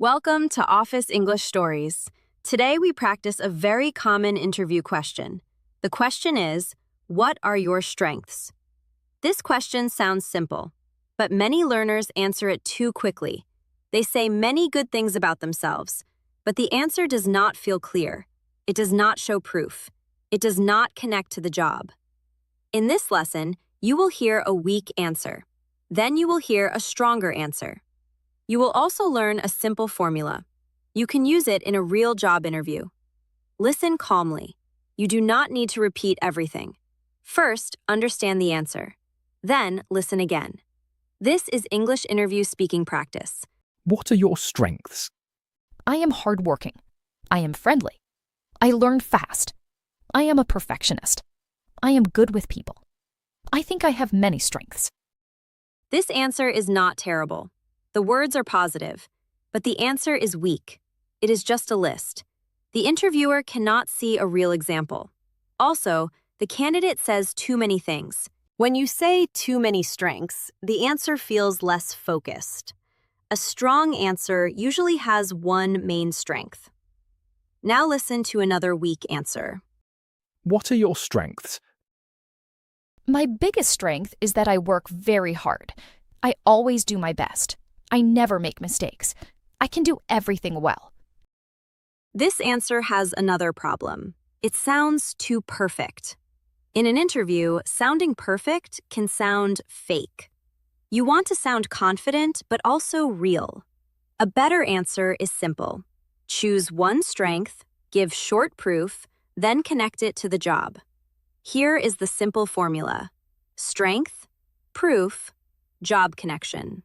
Welcome to Office English Stories. Today we practice a very common interview question. The question is, what are your strengths? This question sounds simple, but many learners answer it too quickly. They say many good things about themselves, but the answer does not feel clear. It does not show proof. It does not connect to the job. In this lesson, you will hear a weak answer. Then you will hear a stronger answer. You will also learn a simple formula. You can use it in a real job interview. Listen calmly. You do not need to repeat everything. First, understand the answer. Then, listen again. This is English interview speaking practice. What are your strengths? I am hardworking. I am friendly. I learn fast. I am a perfectionist. I am good with people. I think I have many strengths. This answer is not terrible. The words are positive, but the answer is weak. It is just a list. The interviewer cannot see a real example. Also, the candidate says too many things. When you say too many strengths, the answer feels less focused. A strong answer usually has one main strength. Now listen to another weak answer. What are your strengths? My biggest strength is that I work very hard. I always do my best. I never make mistakes. I can do everything well. This answer has another problem. It sounds too perfect. In an interview, sounding perfect can sound fake. You want to sound confident, but also real. A better answer is simple. Choose one strength, give short proof, then connect it to the job. Here is the simple formula. Strength, proof, job connection.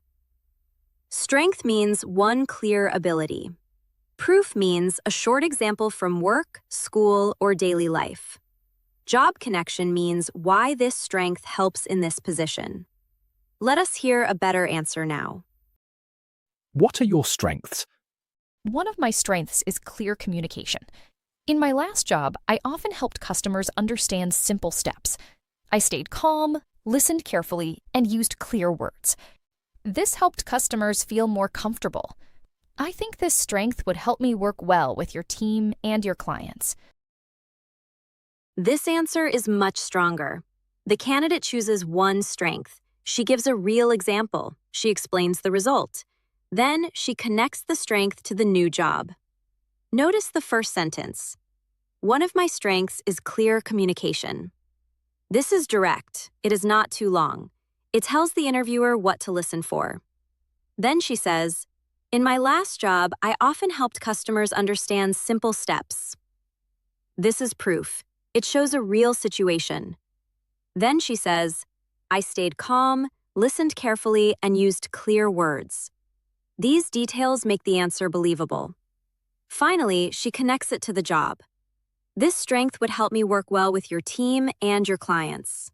Strength means one clear ability. Proof means a short example from work, school, or daily life. Job connection means why this strength helps in this position. Let us hear a better answer now. What are your strengths? One of my strengths is clear communication. In my last job, I often helped customers understand simple steps. I stayed calm, listened carefully, and used clear words. This helped customers feel more comfortable. I think this strength would help me work well with your team and your clients. This answer is much stronger. The candidate chooses one strength. She gives a real example. She explains the result. Then she connects the strength to the new job. Notice the first sentence. One of my strengths is clear communication. This is direct. It is not too long. It tells the interviewer what to listen for. Then she says, in my last job, I often helped customers understand simple steps. This is proof. It shows a real situation. Then she says, I stayed calm, listened carefully, and used clear words. These details make the answer believable. Finally, she connects it to the job. This strength would help me work well with your team and your clients.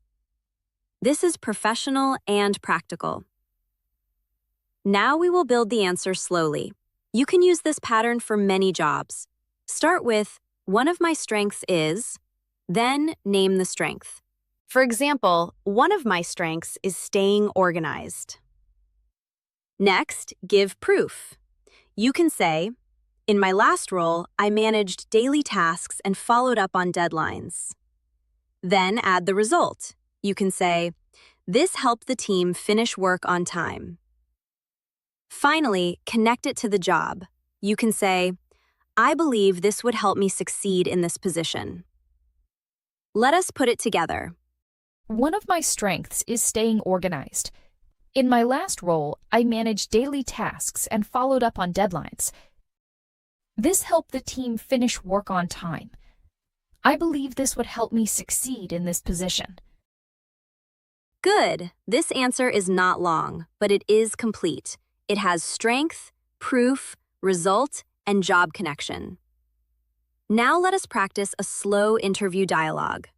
This is professional and practical. Now we will build the answer slowly. You can use this pattern for many jobs. Start with, one of my strengths is, then name the strength. For example, one of my strengths is staying organized. Next, give proof. You can say, in my last role, I managed daily tasks and followed up on deadlines. Then add the result. You can say, this helped the team finish work on time. Finally, connect it to the job. You can say, I believe this would help me succeed in this position. Let us put it together. One of my strengths is staying organized. In my last role, I managed daily tasks and followed up on deadlines. This helped the team finish work on time. I believe this would help me succeed in this position. Good. This answer is not long, but it is complete. It has strength, proof, result, and job connection. Now let us practice a slow interview dialogue.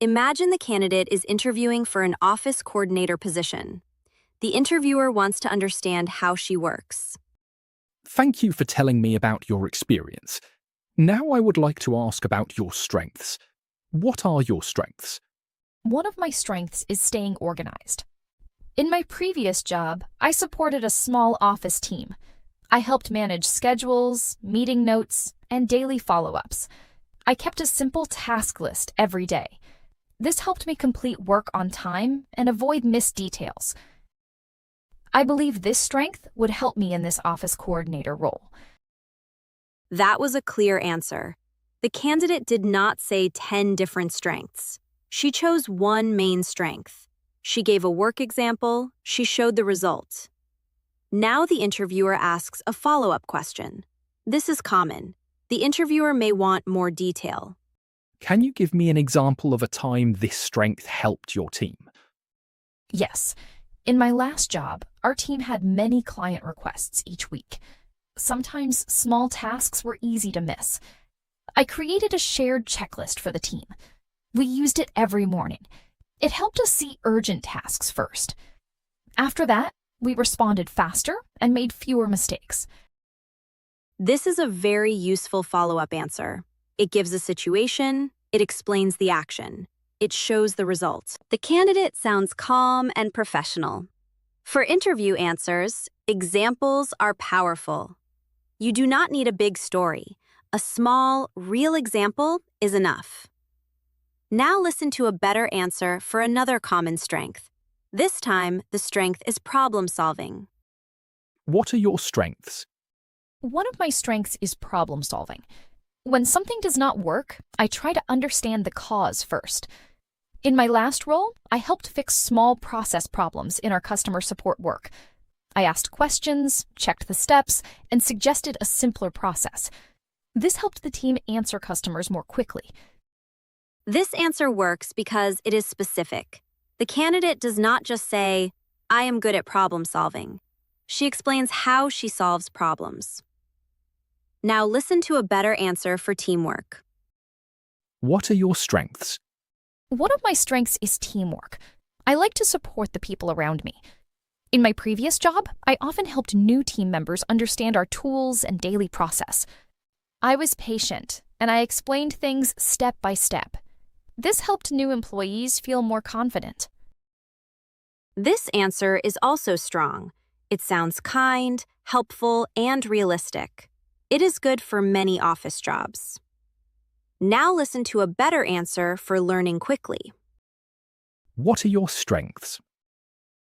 Imagine the candidate is interviewing for an office coordinator position. The interviewer wants to understand how she works. Thank you for telling me about your experience. Now I would like to ask about your strengths. What are your strengths? One of my strengths is staying organized. In my previous job, I supported a small office team. I helped manage schedules, meeting notes, and daily follow-ups. I kept a simple task list every day. This helped me complete work on time and avoid missed details. I believe this strength would help me in this office coordinator role. That was a clear answer. The candidate did not say 10 different strengths. She chose one main strength. She gave a work example, she showed the result. Now the interviewer asks a follow-up question. This is common. The interviewer may want more detail. Can you give me an example of a time this strength helped your team? Yes. In my last job, our team had many client requests each week. Sometimes small tasks were easy to miss. I created a shared checklist for the team. We used it every morning. It helped us see urgent tasks first. After that, we responded faster and made fewer mistakes. This is a very useful follow-up answer. It gives a situation, it explains the action, it shows the result. The candidate sounds calm and professional. For interview answers, examples are powerful. You do not need a big story. A small, real example is enough. Now listen to a better answer for another common strength. This time, the strength is problem solving. What are your strengths? One of my strengths is problem solving. When something does not work, I try to understand the cause first. In my last role, I helped fix small process problems in our customer support work. I asked questions, checked the steps, and suggested a simpler process. This helped the team answer customers more quickly. This answer works because it is specific. The candidate does not just say, "I am good at problem solving." She explains how she solves problems. Now listen to a better answer for teamwork. What are your strengths? One of my strengths is teamwork. I like to support the people around me. In my previous job, I often helped new team members understand our tools and daily process. I was patient, and I explained things step by step. This helped new employees feel more confident. This answer is also strong. It sounds kind, helpful, and realistic. It is good for many office jobs. Now listen to a better answer for learning quickly. What are your strengths?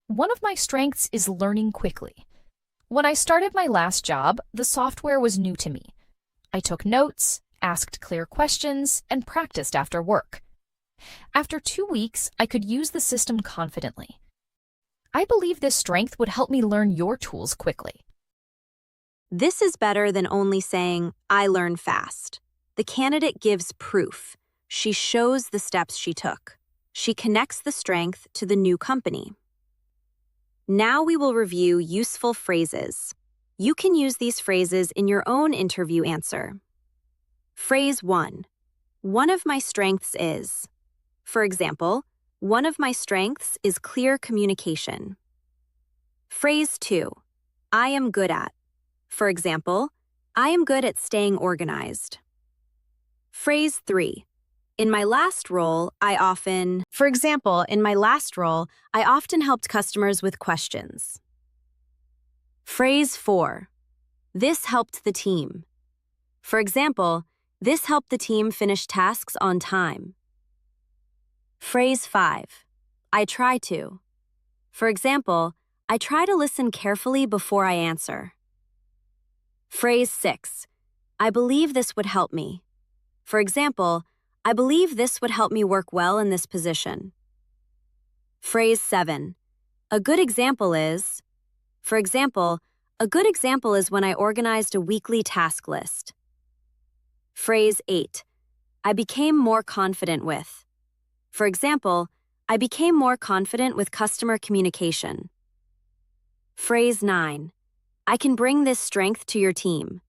One of my strengths is learning quickly. When I started my last job, the software was new to me. I took notes, asked clear questions, and practiced after work. After 2 weeks, I could use the system confidently. I believe this strength would help me learn your tools quickly. This is better than only saying, "I learn fast." The candidate gives proof. She shows the steps she took. She connects the strength to the new company. Now we will review useful phrases. You can use these phrases in your own interview answer. Phrase 1. One of my strengths is. For example, one of my strengths is clear communication. Phrase 2. I am good at. For example, I am good at staying organized. Phrase 3. In my last role, For example, in my last role, I often helped customers with questions. Phrase 4. This helped the team. For example, this helped the team finish tasks on time. Phrase 5. I try to. For example, I try to listen carefully before I answer. Phrase 6. I believe this would help me. For example, I believe this would help me work well in this position. Phrase 7. A good example is. For example, a good example is when I organized a weekly task list. Phrase 8. I became more confident with. For example, I became more confident with customer communication. Phrase 9. I can bring this strength to your team.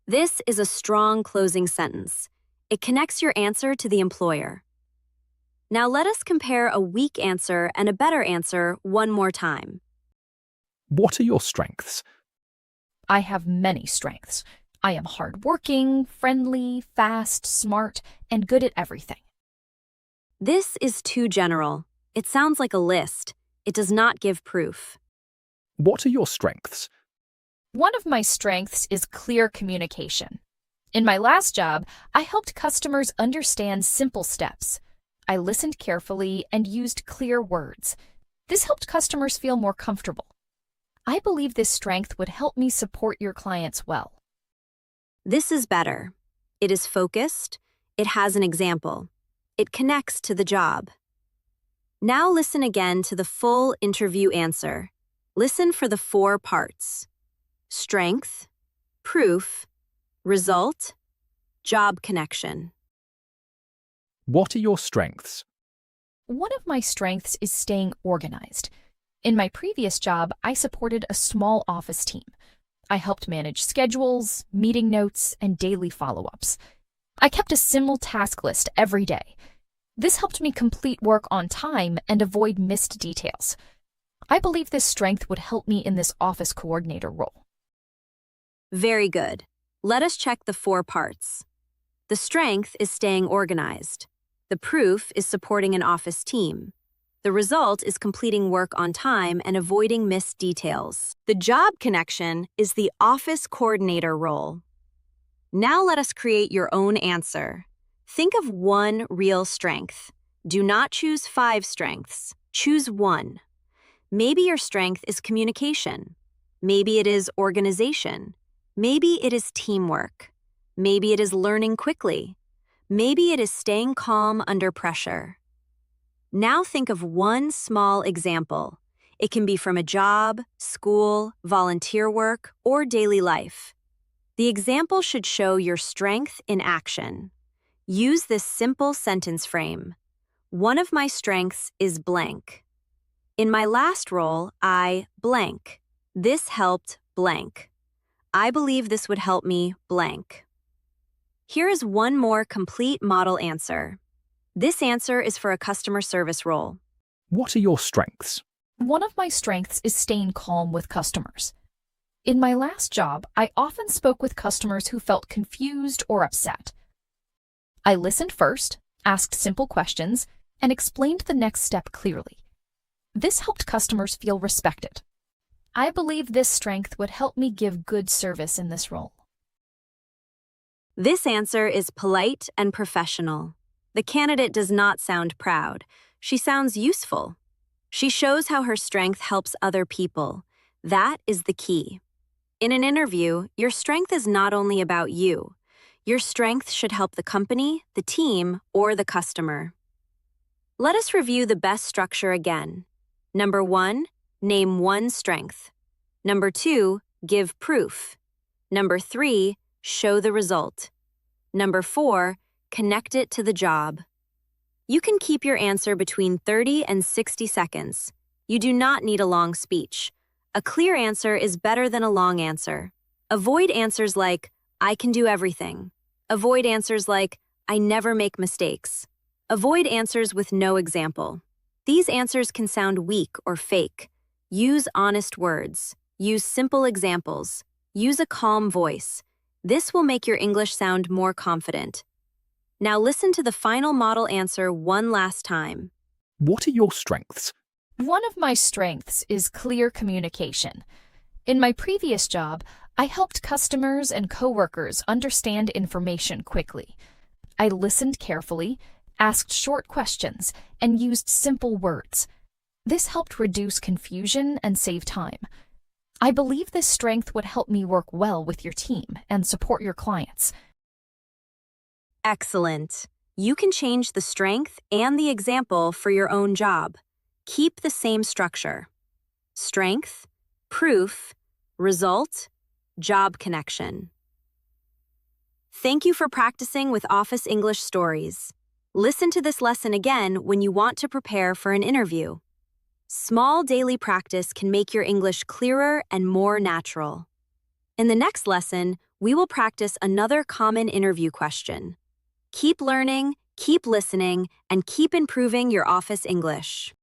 This is a strong closing sentence. It connects your answer to the employer. Now let us compare a weak answer and a better answer one more time. What are your strengths? I have many strengths. I am hardworking, friendly, fast, smart, and good at everything. This is too general. It sounds like a list. It does not give proof. What are your strengths? One of my strengths is clear communication. In my last job, I helped customers understand simple steps. I listened carefully and used clear words. This helped customers feel more comfortable. I believe this strength would help me support your clients well. This is better. It is focused. It has an example. It connects to the job. Now listen again to the full interview answer. Listen for the 4 parts: strength, proof, result, job connection. What are your strengths? One of my strengths is staying organized. In my previous job, I supported a small office team. I helped manage schedules, meeting notes, and daily follow-ups. I kept a simple task list every day. This helped me complete work on time and avoid missed details. I believe this strength would help me in this office coordinator role. Very good. Let us check the 4 parts. The strength is staying organized. The proof is supporting an office team. The result is completing work on time and avoiding missed details. The job connection is the office coordinator role. Now let us create your own answer. Think of 1 real strength. Do not choose 5 strengths. Choose 1. Maybe your strength is communication. Maybe it is organization. Maybe it is teamwork. Maybe it is learning quickly. Maybe it is staying calm under pressure. Now think of 1 small example. It can be from a job, school, volunteer work, or daily life. The example should show your strength in action. Use this simple sentence frame. One of my strengths is blank. In my last role, I blank. This helped blank. I believe this would help me blank. Here is 1 more complete model answer. This answer is for a customer service role. What are your strengths? One of my strengths is staying calm with customers. In my last job, I often spoke with customers who felt confused or upset. I listened first, asked simple questions, and explained the next step clearly. This helped customers feel respected. I believe this strength would help me give good service in this role. This answer is polite and professional. The candidate does not sound proud. She sounds useful. She shows how her strength helps other people. That is the key. In an interview, your strength is not only about you. Your strength should help the company, the team, or the customer. Let us review the best structure again. Number 1, name 1 strength. Number 2, give proof. Number 3, show the result. Number 4, connect it to the job. You can keep your answer between 30 and 60 seconds. You do not need a long speech. A clear answer is better than a long answer. Avoid answers like, I can do everything. Avoid answers like, I never make mistakes. Avoid answers with no example. These answers can sound weak or fake. Use honest words. Use simple examples. Use a calm voice. This will make your English sound more confident. Now listen to the final model answer 1 last time. What are your strengths? One of my strengths is clear communication. In my previous job, I helped customers and coworkers understand information quickly. I listened carefully, asked short questions, and used simple words. This helped reduce confusion and save time. I believe this strength would help me work well with your team and support your clients. Excellent. You can change the strength and the example for your own job. Keep the same structure. Strength, proof, result, job connection. Thank you for practicing with Office English Stories. Listen to this lesson again when you want to prepare for an interview. Small daily practice can make your English clearer and more natural. In the next lesson, we will practice another common interview question. Keep learning, keep listening, and keep improving your office English.